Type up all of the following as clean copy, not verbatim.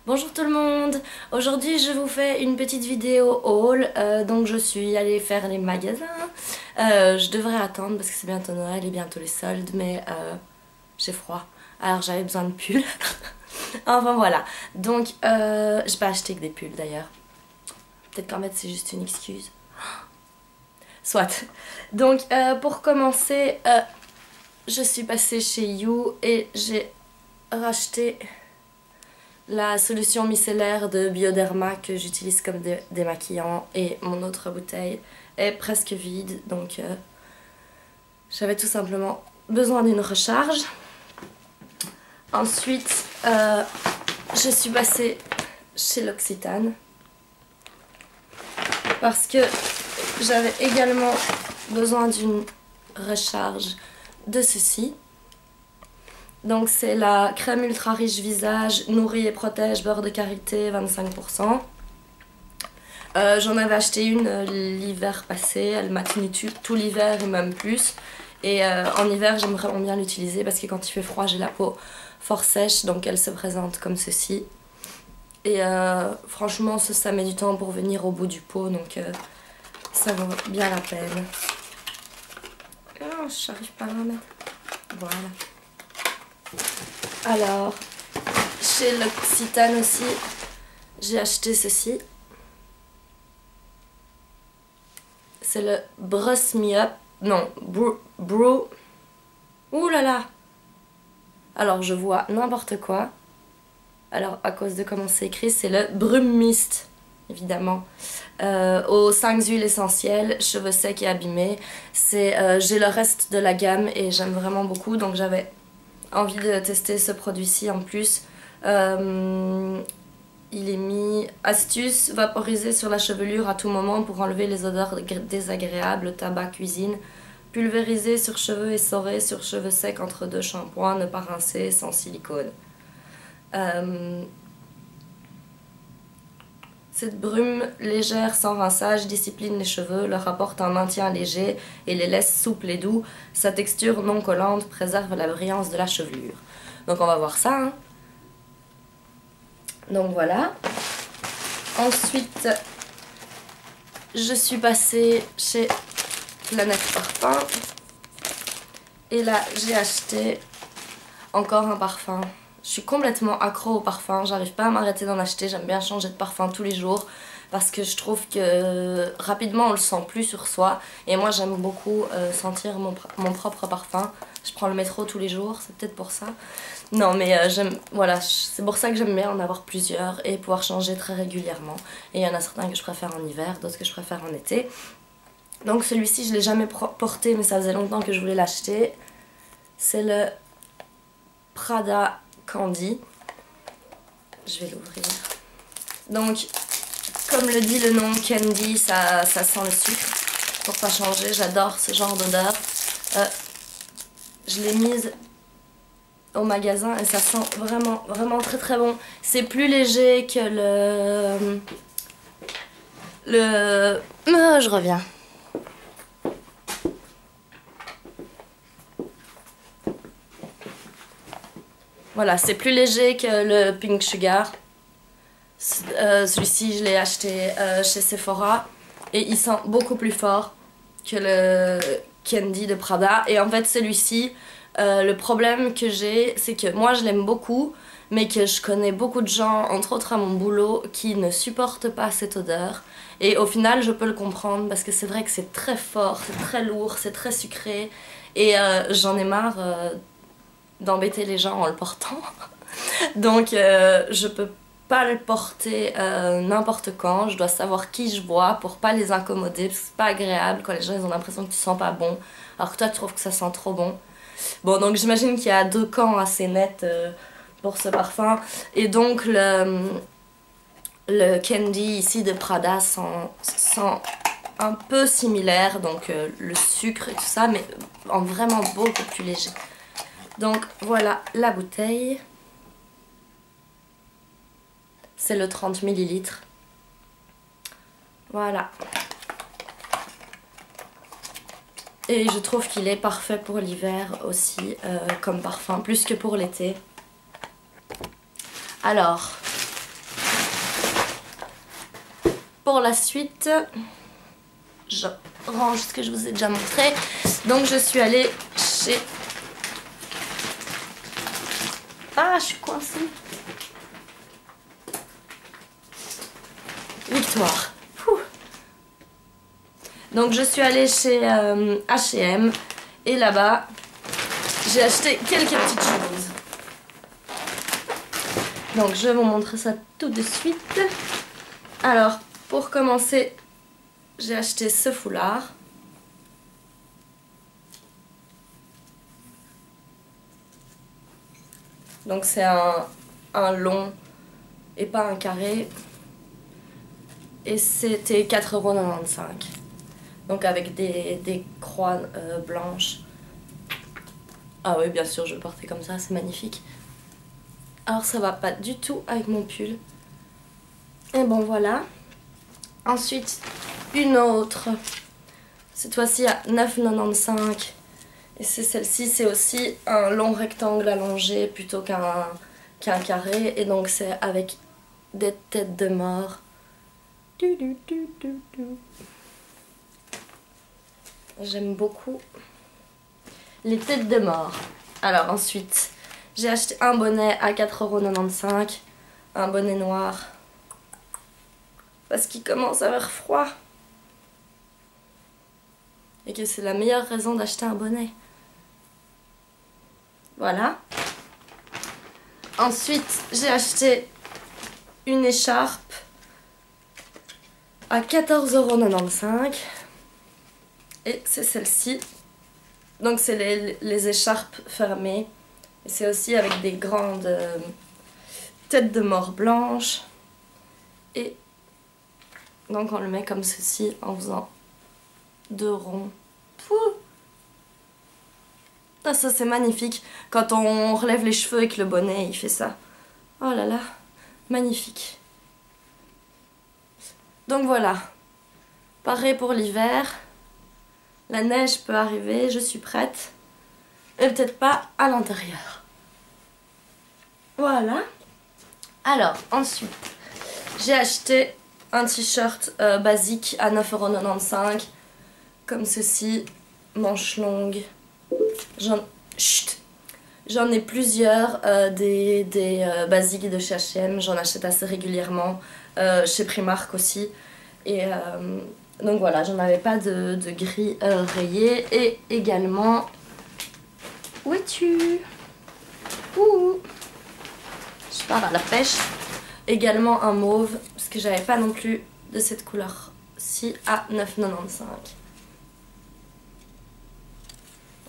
Bonjour tout le monde. Aujourd'hui je vous fais une petite vidéo haul. Donc je suis allée faire les magasins. Je devrais attendre parce que c'est bientôt Noël et bientôt les soldes, mais j'ai froid. Alors j'avais besoin de pulls. Enfin voilà. Donc j'ai pas acheté que des pulls d'ailleurs. Peut-être qu'en fait c'est juste une excuse. Soit. Donc pour commencer, je suis passée chez You et j'ai racheté la solution micellaire de Bioderma que j'utilise comme démaquillant, et mon autre bouteille est presque vide, donc j'avais tout simplement besoin d'une recharge. Ensuite je suis passée chez L'Occitane parce que j'avais également besoin d'une recharge de ceci. Donc c'est la crème ultra riche visage, nourrit et protège, beurre de karité, 25%. J'en avais acheté une l'hiver passé, elle m'a tenu tout l'hiver et même plus. Et en hiver j'aime vraiment bien l'utiliser parce que quand il fait froid j'ai la peau fort sèche, donc elle se présente comme ceci. Et franchement ça met du temps pour venir au bout du pot, donc ça vaut bien la peine. Oh, j'arrive pas à la mettre. Voilà. Alors, chez L'Occitane aussi, j'ai acheté ceci. C'est le Brush Me Up. Non, Brew. Ouh là là. Alors, je vois n'importe quoi. Alors, à cause de comment c'est écrit, c'est le Brume Mist, évidemment. Aux 5 huiles essentielles, cheveux secs et abîmés. J'ai le reste de la gamme et j'aime vraiment beaucoup, donc j'avais envie de tester ce produit-ci en plus. Il est mis astuce, vaporiser sur la chevelure à tout moment pour enlever les odeurs désagréables, tabac, cuisine. Pulvériser sur cheveux essorés, sur cheveux secs entre deux shampoings, ne pas rincer, sans silicone. Cette brume légère sans rinçage discipline les cheveux, leur apporte un maintien léger et les laisse souples et doux. Sa texture non collante préserve la brillance de la chevelure. Donc on va voir ça. Hein. Donc voilà. Ensuite, je suis passée chez Planète Parfum. Et là, j'ai acheté encore un parfum. Je suis complètement accro au parfum, j'arrive pas à m'arrêter d'en acheter, j'aime bien changer de parfum tous les jours parce que je trouve que rapidement on le sent plus sur soi, et moi j'aime beaucoup sentir mon propre parfum. Je prends le métro tous les jours, c'est peut-être pour ça. Non mais voilà, c'est pour ça que j'aime bien en avoir plusieurs et pouvoir changer très régulièrement. Et il y en a certains que je préfère en hiver, d'autres que je préfère en été. Donc celui-ci je l'ai jamais porté mais ça faisait longtemps que je voulais l'acheter. C'est le Prada Candy. Je vais l'ouvrir. Donc, comme le dit le nom Candy, ça sent le sucre. Pour pas changer, j'adore ce genre d'odeur. Je l'ai mise au magasin et ça sent vraiment, vraiment très très bon. C'est plus léger que je reviens. Voilà, c'est plus léger que le Pink Sugar. Celui-ci, je l'ai acheté chez Sephora. Et il sent beaucoup plus fort que le Candy de Prada. Et en fait, celui-ci, le problème que j'ai, c'est que moi, je l'aime beaucoup. Mais que je connais beaucoup de gens, entre autres à mon boulot, qui ne supportent pas cette odeur. Et au final, je peux le comprendre parce que c'est vrai que c'est très fort, c'est très lourd, c'est très sucré. Et j'en ai marre d'embêter les gens en le portant. Donc je peux pas le porter n'importe quand, je dois savoir qui je vois pour pas les incommoder, parce que c'est pas agréable quand les gens ils ont l'impression que tu sens pas bon alors que toi tu trouves que ça sent trop bon. Bon, donc j'imagine qu'il y a deux camps assez nets pour ce parfum, et donc le Candy ici de Prada sent un peu similaire, donc le sucre et tout ça, mais en vraiment beaucoup plus léger. Donc voilà la bouteille. C'est le 30 ml. Voilà. Et je trouve qu'il est parfait pour l'hiver aussi, comme parfum, plus que pour l'été. Alors, pour la suite, je range ce que je vous ai déjà montré. Donc je suis allée chez... Ah, je suis coincée. Victoire. Ouh. Donc je suis allée chez H&M et là-bas, j'ai acheté quelques petites choses. Donc je vais vous montrer ça tout de suite. Alors, pour commencer, j'ai acheté ce foulard. Donc c'est un long et pas un carré. Et c'était 4,95 €. Donc avec des croix blanches. Ah oui, bien sûr, je le portais comme ça, c'est magnifique. Alors ça va pas du tout avec mon pull. Et bon voilà. Ensuite, une autre. Cette fois-ci à 9,95 €. Et c'est celle-ci, c'est aussi un long rectangle allongé plutôt qu'un carré. Et donc c'est avec des têtes de mort. J'aime beaucoup les têtes de mort. Alors ensuite, j'ai acheté un bonnet à 4,95 €. Un bonnet noir. Parce qu'il commence à faire froid. Et que c'est la meilleure raison d'acheter un bonnet. Voilà. Ensuite, j'ai acheté une écharpe à 14,95 €. Et c'est celle-ci. Donc c'est les écharpes fermées. Et c'est aussi avec des grandes têtes de mort blanches. Et donc on le met comme ceci en faisant 2 ronds. Pouh. Ah, ça c'est magnifique. Quand on relève les cheveux avec le bonnet, il fait ça. Oh là là, magnifique. Donc voilà. Pareil pour l'hiver. La neige peut arriver, je suis prête. Et peut-être pas à l'intérieur. Voilà. Alors, ensuite, j'ai acheté un t-shirt basique à 9,95 €. Comme ceci, manches longues. J'en ai plusieurs des basiques de chez H&M. J'en achète assez régulièrement. Chez Primark aussi. Et donc voilà, j'en avais pas de gris rayé. Et également... Où es-tu? Ouh. Je pars à la pêche. Également un mauve, parce que j'avais pas non plus de cette couleur-ci à 9,95 €.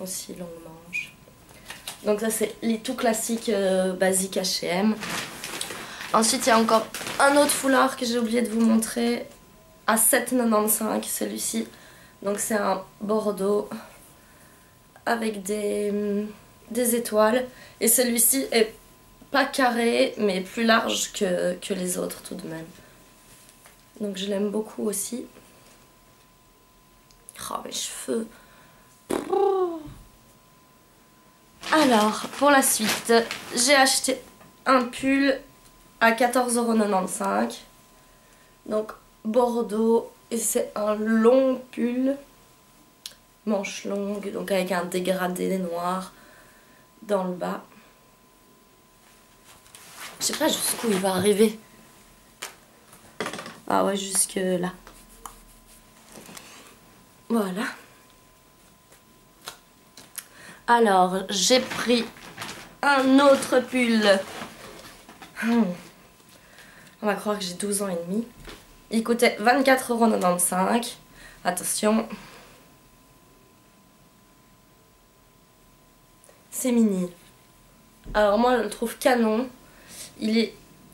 Aussi longue manche. Donc ça c'est les tout classiques basiques H&M. Ensuite il y a encore un autre foulard que j'ai oublié de vous montrer à 7,95 € celui-ci. Donc c'est un bordeaux avec des étoiles. Et celui-ci est pas carré mais plus large que les autres tout de même. Donc je l'aime beaucoup aussi. Oh mes cheveux. Alors pour la suite, j'ai acheté un pull à 14,95 €. Donc bordeaux, et c'est un long pull, manche longue, donc avec un dégradé noir dans le bas. Je sais pas jusqu'où il va arriver. Ah ouais, jusque là. Voilà. Alors, j'ai pris un autre pull. On va croire que j'ai 12 ans et demi. Il coûtait 24,95 €. Attention. C'est mini. Alors moi, je le trouve canon.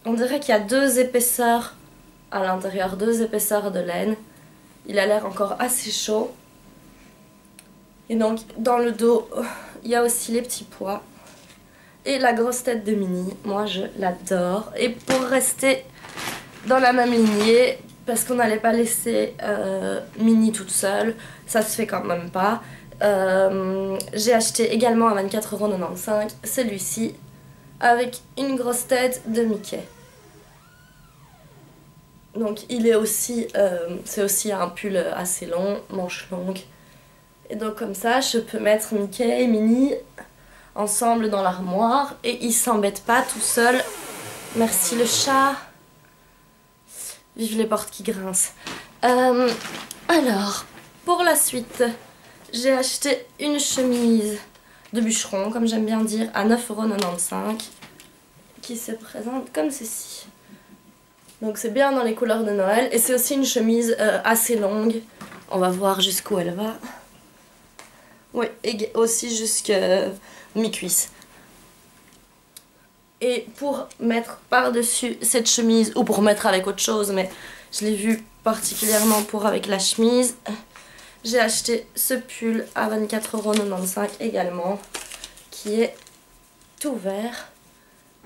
On dirait qu'il y a 2 épaisseurs à l'intérieur, 2 épaisseurs de laine. Il a l'air encore assez chaud. Et donc, dans le dos, il y a aussi les petits pois. Et la grosse tête de Minnie. Moi, je l'adore. Et pour rester dans la même lignée, parce qu'on n'allait pas laisser Minnie toute seule, ça se fait quand même pas. J'ai acheté également à 24,95 € celui-ci, avec une grosse tête de Mickey. Donc il est aussi, c'est aussi un pull assez long, manches longues. Et donc comme ça, je peux mettre Mickey et Minnie ensemble dans l'armoire et ils s'embêtent pas tout seuls. Merci le chat. Vive les portes qui grincent. Alors, pour la suite, j'ai acheté une chemise de bûcheron, comme j'aime bien dire, à 9,95 € qui se présente comme ceci. Donc c'est bien dans les couleurs de Noël et c'est aussi une chemise assez longue. On va voir jusqu'où elle va. Oui, et aussi jusqu'à mi-cuisse. Et pour mettre par-dessus cette chemise, ou pour mettre avec autre chose, mais je l'ai vu particulièrement pour avec la chemise, j'ai acheté ce pull à 24,95 € également, qui est tout vert,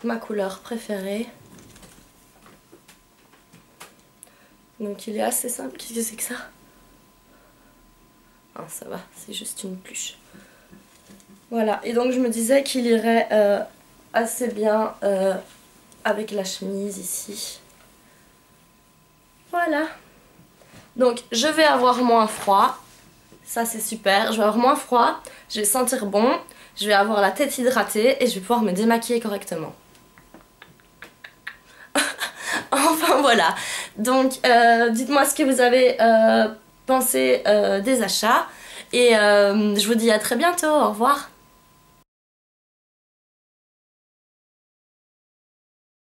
ma couleur préférée. Donc il est assez simple. Qu'est-ce que c'est que ça? Ah, ça va, c'est juste une pluche. Voilà, et donc je me disais qu'il irait assez bien avec la chemise ici. Voilà. Donc je vais avoir moins froid. Ça c'est super, je vais avoir moins froid, je vais sentir bon, je vais avoir la tête hydratée et je vais pouvoir me démaquiller correctement. Enfin voilà, donc dites-moi ce que vous avez pensé des achats et je vous dis à très bientôt, au revoir.